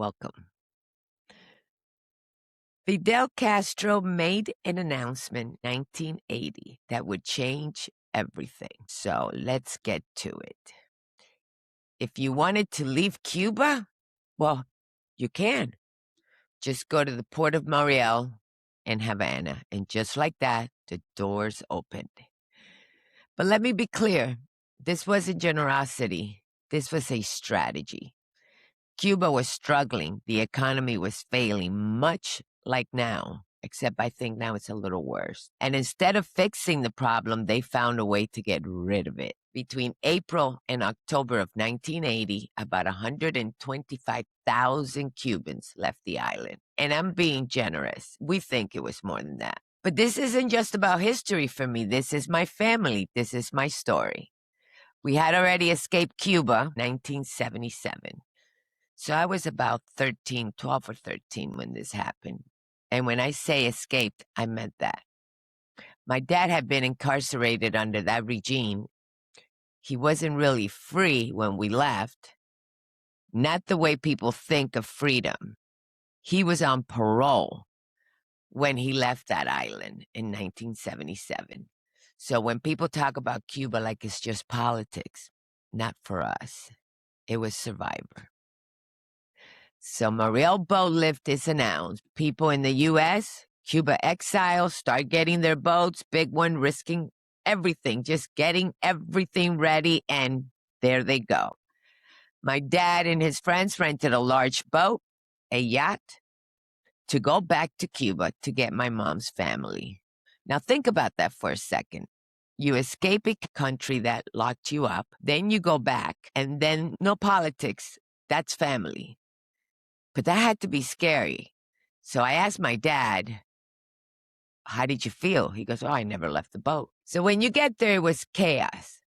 Welcome. Fidel Castro made an announcement in 1980 that would change everything. So let's get to it. If you wanted to leave Cuba, well, you can. Just go to the port of Mariel in Havana, and just like that, the doors opened. But let me be clear, this wasn't generosity. This was a strategy. Cuba was struggling. The economy was failing, much like now, except I think now it's a little worse. And instead of fixing the problem, they found a way to get rid of it. Between April and October of 1980, about 125,000 Cubans left the island. And I'm being generous. We think it was more than that. But this isn't just about history for me. This is my family. This is my story. We had already escaped Cuba, 1977. So I was about 13, 12 or 13 when this happened. And when I say escaped, I meant that. My dad had been incarcerated under that regime. He wasn't really free when we left. Not the way people think of freedom. He was on parole when he left that island in 1977. So when people talk about Cuba like it's just politics, not for us. It was survivor. So Mariel Boatlift is announced. People in the U.S., Cuba exiles, start getting their boats, big one, risking everything, just getting everything ready, and there they go. My dad and his friends rented a large boat, a yacht, to go back to Cuba to get my mom's family. Now think about that for a second. You escape a country that locked you up, then you go back, and then no politics, that's family. But that had to be scary. So I asked my dad, how did you feel? He goes, I never left the boat. So when you get there, it was chaos.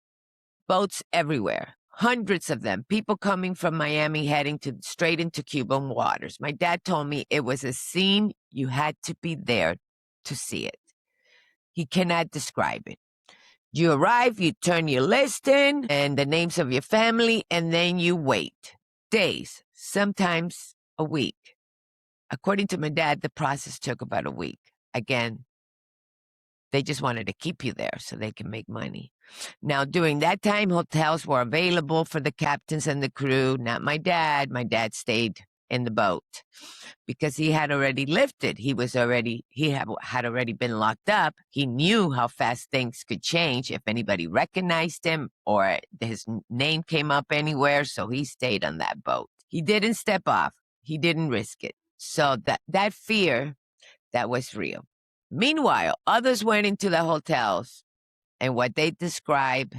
Boats everywhere, hundreds of them, people coming from Miami heading straight into Cuban waters. My dad told me it was a scene you had to be there to see it. He cannot describe it. You arrive, you turn your list in and the names of your family, and then you wait. Days, sometimes a week. According to my dad, the process took about a week. Again, they just wanted to keep you there so they can make money. Now, during that time, hotels were available for the captains and the crew, not my dad. My dad stayed in the boat because he had already lifted. He had already been locked up. He knew how fast things could change if anybody recognized him or his name came up anywhere. So he stayed on that boat. He didn't step off. He didn't risk it. So that fear, that was real. Meanwhile, others went into the hotels, and what they described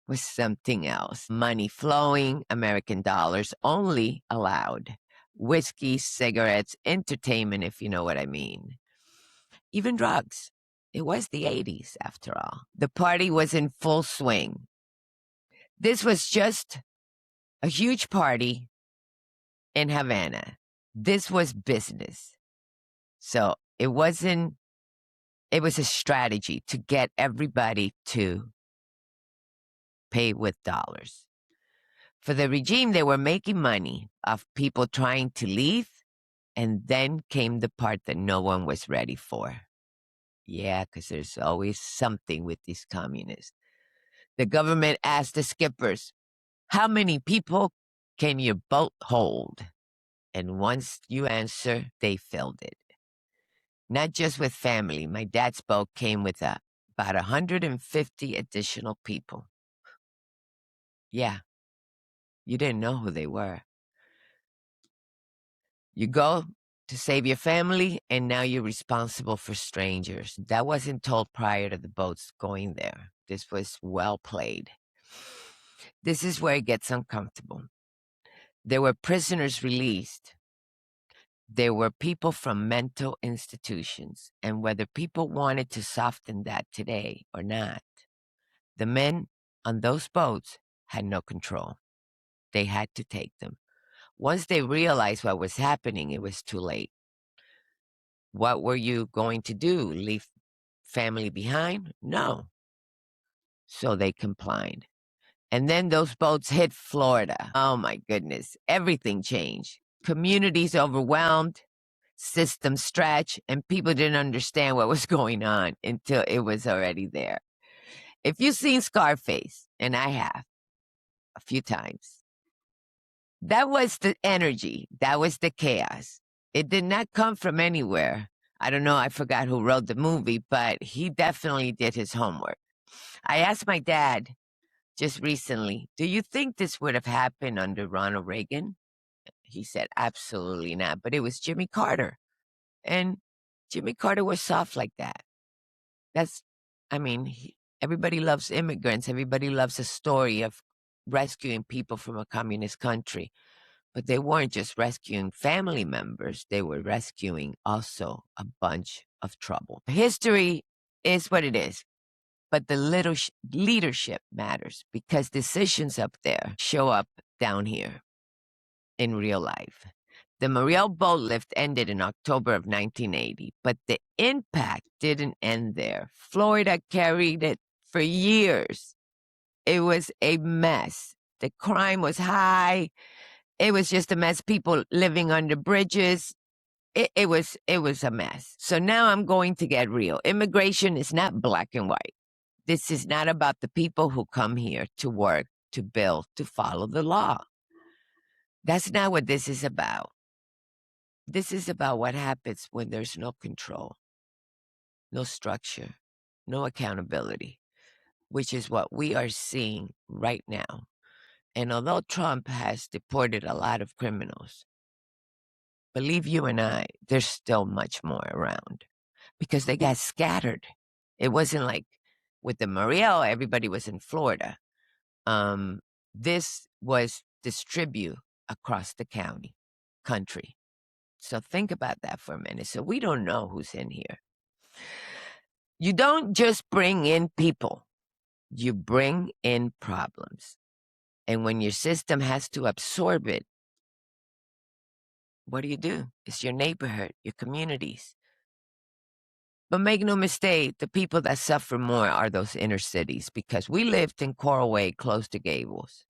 was something else. Money flowing, American dollars only allowed. Whiskey, cigarettes, entertainment, if you know what I mean. Even drugs. It was the 80s, after all. The party was in full swing. This was just a huge party in Havana. This was business. So it was a strategy to get everybody to pay with dollars. For the regime, they were making money off people trying to leave, and then came the part that no one was ready for. Yeah, because there's always something with these communists. The government asked the skippers, how many people can your boat hold? And once you answer, they filled it. Not just with family. My dad's boat came with about 150 additional people. Yeah, you didn't know who they were. You go to save your family, and now you're responsible for strangers. That wasn't told prior to the boats going there. This was well played. This is where it gets uncomfortable. There were prisoners released. There were people from mental institutions, and whether people wanted to soften that today or not, the men on those boats had no control. They had to take them. Once they realized what was happening, it was too late. What were you going to do? Leave family behind? No. So they complied. And then those boats hit Florida. Oh my goodness. Everything changed. Communities overwhelmed, systems stretched, and people didn't understand what was going on until it was already there. If you've seen Scarface, and I have a few times, that was the energy. That was the chaos. It did not come from anywhere. I don't know. I forgot who wrote the movie, but he definitely did his homework. I asked my dad just recently, do you think this would have happened under Ronald Reagan? He said, absolutely not. But it was Jimmy Carter. And Jimmy Carter was soft like that. Everybody loves immigrants. Everybody loves a story of rescuing people from a communist country. But they weren't just rescuing family members, they were rescuing also a bunch of trouble. History is what it is, but the leadership matters because decisions up there show up down here in real life. The Mariel Boatlift ended in October of 1980, but the impact didn't end there. Florida carried it for years. It was a mess. The crime was high. It was just a mess. People living under bridges. It was a mess. So now I'm going to get real. Immigration is not black and white. This is not about the people who come here to work, to build, to follow the law. That's not what this is about. This is about what happens when there's no control, no structure, no accountability, which is what we are seeing right now. And although Trump has deported a lot of criminals, believe you and I, there's still much more around because they got scattered. It wasn't like with the Mariel, everybody was in Florida. This was distribute across the country. So think about that for a minute. So we don't know who's in here. You don't just bring in people, you bring in problems. And when your system has to absorb it, what do? It's your neighborhood, your communities. But make no mistake, the people that suffer more are those inner cities because we lived in Coral Way close to Gables.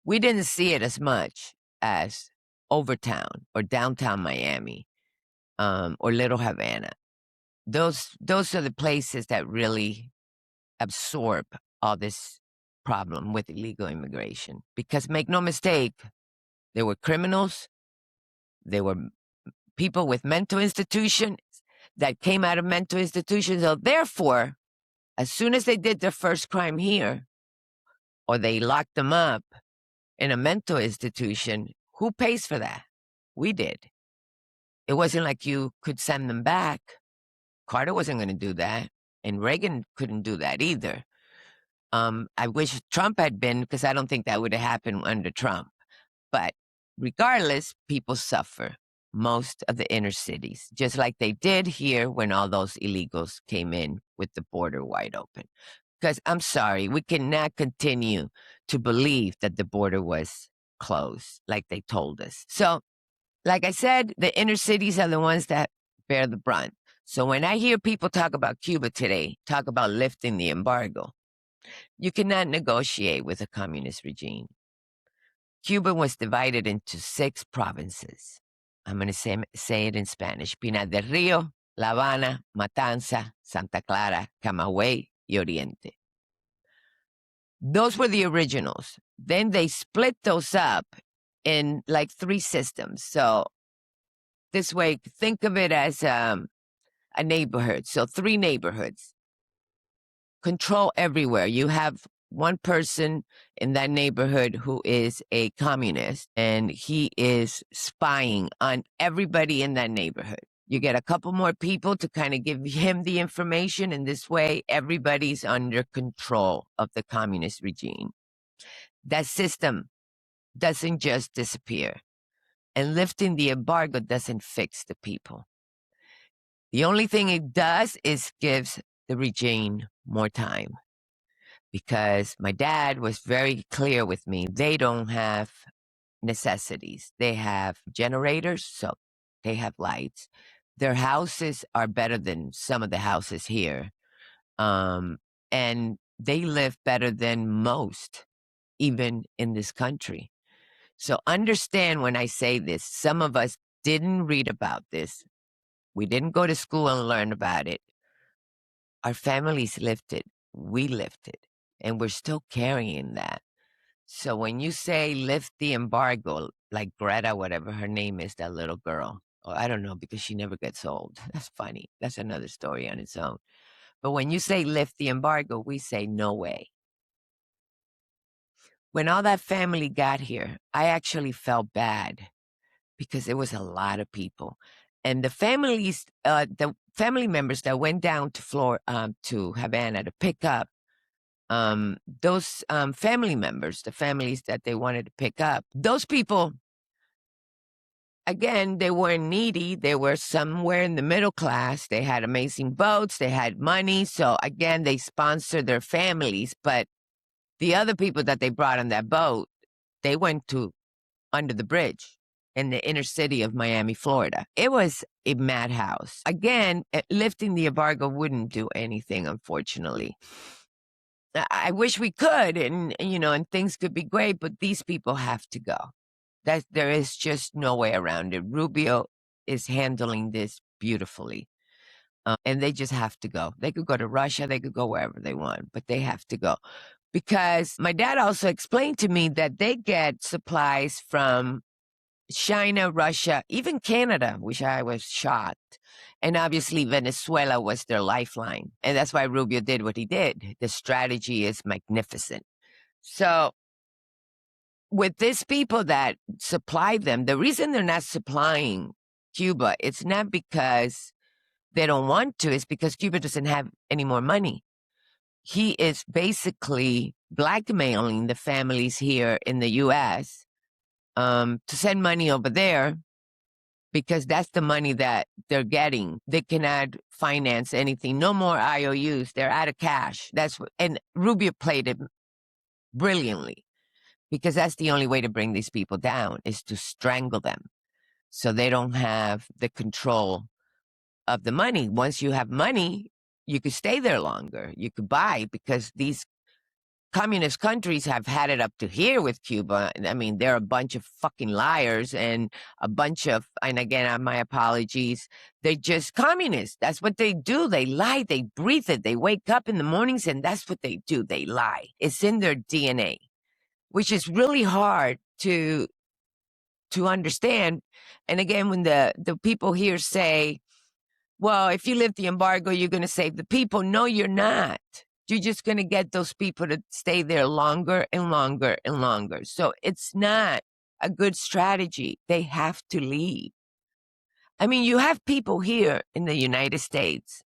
We didn't see it as much as Overtown or downtown Miami or Little Havana. Those are the places that really absorb all this problem with illegal immigration. Because make no mistake, there were criminals, there were people with mental institutions that came out of mental institutions. So therefore, as soon as they did their first crime here, or they locked them up in a mental institution, who pays for that? We did. It wasn't like you could send them back. Carter wasn't going to do that, and Reagan couldn't do that either. I wish Trump had been, because I don't think that would have happened under Trump. But regardless, people suffer most of the inner cities, just like they did here when all those illegals came in with the border wide open. Because I'm sorry, we cannot continue to believe that the border was closed like they told us. So, like I said, the inner cities are the ones that bear the brunt. So when I hear people talk about Cuba today, talk about lifting the embargo, you cannot negotiate with a communist regime. Cuba was divided into 6 provinces. I'm going to say it in Spanish. Pinar del Rio, La Habana, Matanza, Santa Clara, Camagüey, y Oriente. Those were the originals. Then they split those up in like 3 systems. So this way, think of it as a neighborhood. So 3 neighborhoods. Control everywhere. You have one person in that neighborhood who is a communist, and he is spying on everybody in that neighborhood. You get a couple more people to kind of give him the information, and this way everybody's under control of the communist regime. That system doesn't just disappear, and lifting the embargo doesn't fix the people. The only thing it does is gives the regime more time. Because my dad was very clear with me, they don't have necessities. They have generators, so they have lights. Their houses are better than some of the houses here. And they live better than most even in this country. So understand when I say this, some of us didn't read about this. We didn't go to school and learn about it. Our families lived it. We lived it. And we're still carrying that. So when you say lift the embargo, like Greta, whatever her name is, that little girl, or I don't know because she never gets old. That's funny. That's another story on its own. But when you say lift the embargo, we say no way. When all that family got here, I actually felt bad because it was a lot of people. And the family members that went down to Havana to pick up those family members, the families that they wanted to pick up, those people, again, they weren't needy. They were somewhere in the middle class. They had amazing boats. They had money. So again, they sponsored their families. But the other people that they brought on that boat, they went to under the bridge in the inner city of Miami, Florida. It was a madhouse. Again, lifting the embargo wouldn't do anything, unfortunately. I wish we could, and things could be great, but these people have to go. There is just no way around it. Rubio is handling this beautifully, and they just have to go. They could go to Russia, they could go wherever they want, but they have to go. Because my dad also explained to me that they get supplies from China, Russia, even Canada, which I was shocked. And obviously Venezuela was their lifeline. And that's why Rubio did what he did. The strategy is magnificent. So with these people that supply them, the reason they're not supplying Cuba, it's not because they don't want to, it's because Cuba doesn't have any more money. He is basically blackmailing the families here in the U.S. To send money over there because that's the money that they're getting. They cannot finance anything. No more IOUs. They're out of cash. And Rubio played it brilliantly because that's the only way to bring these people down is to strangle them so they don't have the control of the money. Once you have money, you could stay there longer. You could buy because these communist countries have had it up to here with Cuba. I mean, they're a bunch of fucking liars and and again, my apologies, they're just communists. That's what they do. They lie, they breathe it. They wake up in the mornings and that's what they do. They lie. It's in their DNA, which is really hard to understand. And again, when the people here say, well, if you lift the embargo, you're going to save the people. No, you're not. You're just going to get those people to stay there longer and longer and longer. So it's not a good strategy. They have to leave. I mean, you have people here in the United States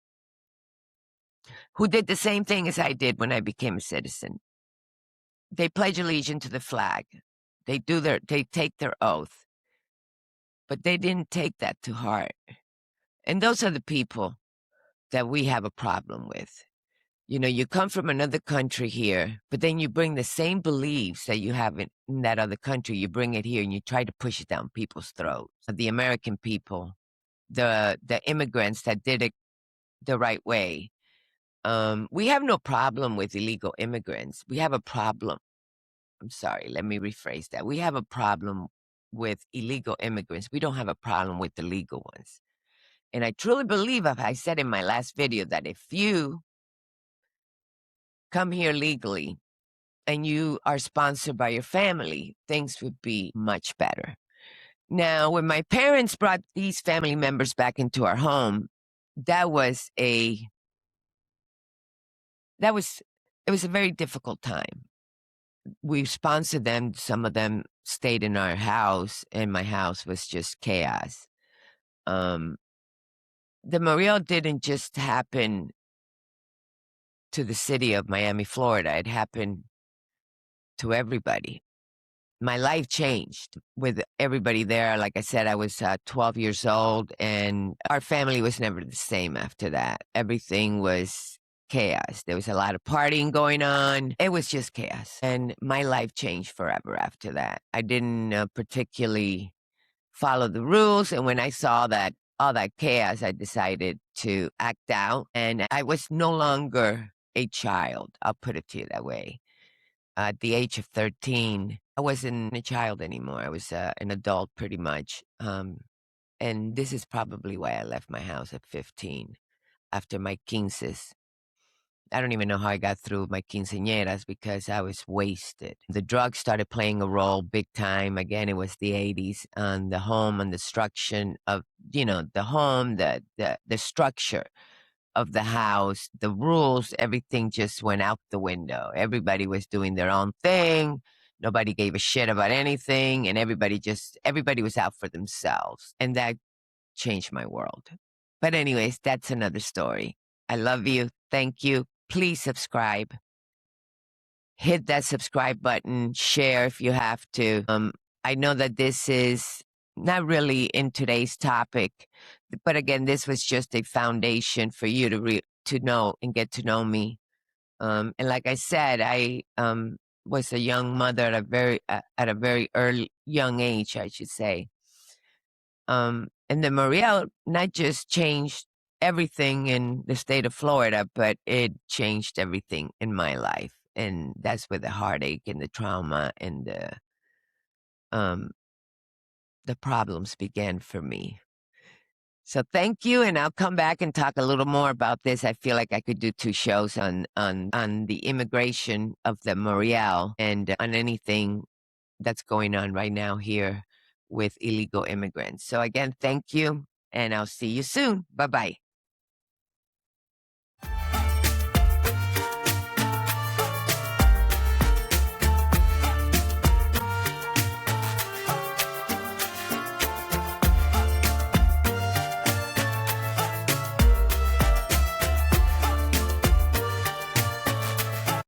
who did the same thing as I did when I became a citizen. They pledge allegiance to the flag. They take their oath, but they didn't take that to heart. And those are the people that we have a problem with. You come from another country here, but then you bring the same beliefs that you have in that other country, you bring it here and you try to push it down people's throats. The American people, the immigrants that did it the right way. We have no problem with illegal immigrants. We have a problem. I'm sorry, let me rephrase that. We have a problem with illegal immigrants. We don't have a problem with the legal ones. And I truly believe, as I said in my last video, that if you come here legally and you are sponsored by your family, things would be much better. Now, when my parents brought these family members back into our home, it was a very difficult time. We sponsored them. Some of them stayed in our house, and my house was just chaos. The Mariel didn't just happen to the city of Miami, Florida. It happened to everybody. My life changed with everybody there. Like I said, I was 12 years old, and our family was never the same after that. Everything was chaos. There was a lot of partying going on. It was just chaos. And my life changed forever after that. I didn't particularly follow the rules. And when I saw that all that chaos, I decided to act out. And I was no longer a child. I'll put it to you that way. At the age of 13, I wasn't a child anymore. I was an adult pretty much. And this is probably why I left my house at 15 after my quinces. I don't even know how I got through my quinceañeras because I was wasted. The drugs started playing a role big time. Again, it was the 80s, and the home and destruction of, the home, the structure of the house, the rules, everything just went out the window. Everybody was doing their own thing. Nobody gave a shit about anything, and everybody was out for themselves. And that changed my world. But anyways, that's another story. I love you. Thank you. Please subscribe. Hit that subscribe button. Share if you have to. I know that this is not really in today's topic, but again, this was just a foundation for you to know and get to know me. And like I said, I was a young mother at a very early young age, I should say. And the Mariel not just changed everything in the state of Florida, but it changed everything in my life. And that's where the heartache and the trauma and the problems began for me. So thank you, and I'll come back and talk a little more about this. I feel like I could do 2 shows on the immigration of the Mariel and on anything that's going on right now here with illegal immigrants. So again, thank you, and I'll see you soon. Bye-bye.